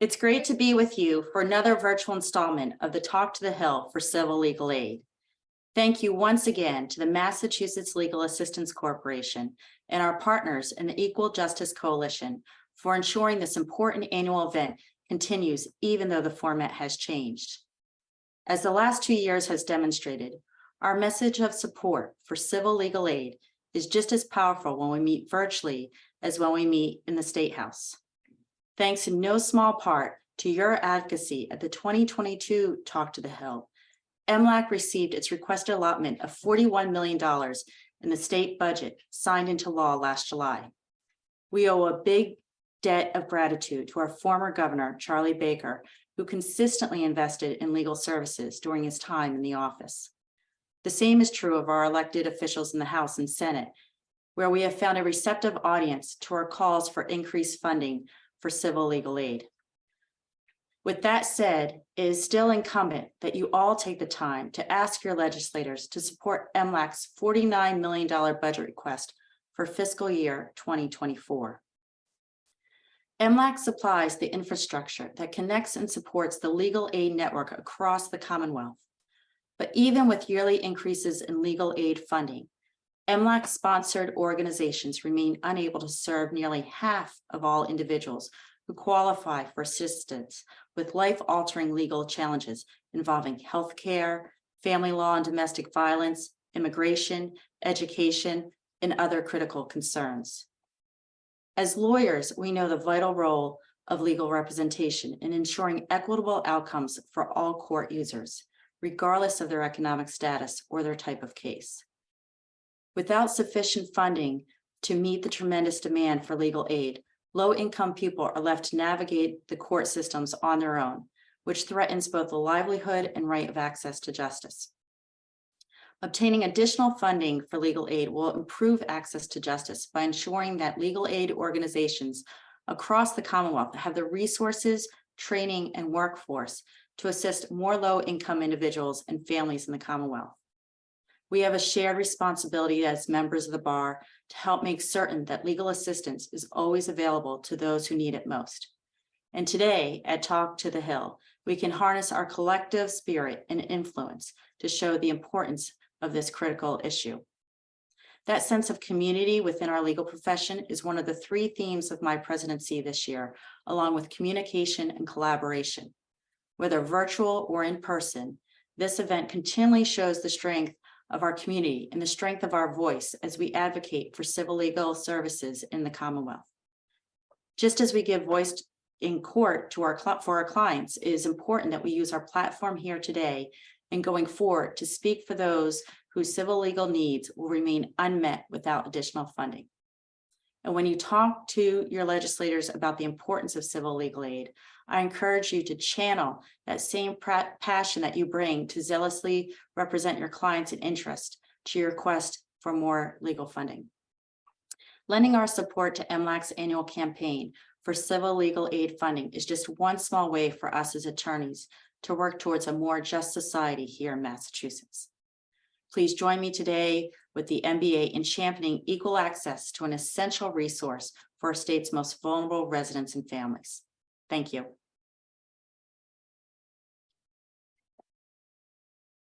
It's great to be with you for another virtual installment of the Talk to the Hill for Civil Legal Aid. Thank you once again to the Massachusetts Legal Assistance Corporation and our partners in the Equal Justice Coalition for ensuring this important annual event continues even though the format has changed. As the last 2 years has demonstrated, our message of support for civil legal aid is just as powerful when we meet virtually as when we meet in the State House. Thanks in no small part to your advocacy at the 2022 Talk to the Hill, MLAC received its requested allotment of $41 million in the state budget signed into law last July. We owe a big debt of gratitude to our former governor, Charlie Baker, who consistently invested in legal services during his time in the office. The same is true of our elected officials in the House and Senate, where we have found a receptive audience to our calls for increased funding for civil legal aid. With that said, it is still incumbent that you all take the time to ask your legislators to support MLAC's $49 million budget request for fiscal year 2024. MLAC supplies the infrastructure that connects and supports the legal aid network across the Commonwealth. But even with yearly increases in legal aid funding, MLAC-sponsored organizations remain unable to serve nearly half of all individuals who qualify for assistance with life-altering legal challenges involving healthcare, family law and domestic violence, immigration, education, and other critical concerns. As lawyers, we know the vital role of legal representation in ensuring equitable outcomes for all court users, regardless of their economic status or their type of case. Without sufficient funding to meet the tremendous demand for legal aid, low-income people are left to navigate the court systems on their own, which threatens both the livelihood and right of access to justice. Obtaining additional funding for legal aid will improve access to justice by ensuring that legal aid organizations across the Commonwealth have the resources, training, and workforce to assist more low-income individuals and families in the Commonwealth. We have a shared responsibility as members of the bar to help make certain that legal assistance is always available to those who need it most. And today at Talk to the Hill, we can harness our collective spirit and influence to show the importance of this critical issue. That sense of community within our legal profession is one of the 3 themes of my presidency this year, along with communication and collaboration. Whether virtual or in person, this event continually shows the strength of our community and the strength of our voice as we advocate for civil legal services in the Commonwealth. Just as we give voice in court to for our clients, it is important that we use our platform here today and going forward to speak for those whose civil legal needs will remain unmet without additional funding. And when you talk to your legislators about the importance of civil legal aid, I encourage you to channel that same passion that you bring to zealously represent your clients and interest to your request for more legal funding. Lending our support to MLAC's annual campaign for civil legal aid funding is just one small way for us as attorneys to work towards a more just society here in Massachusetts. Please join me today with the MBA in championing equal access to an essential resource for our state's most vulnerable residents and families. Thank you.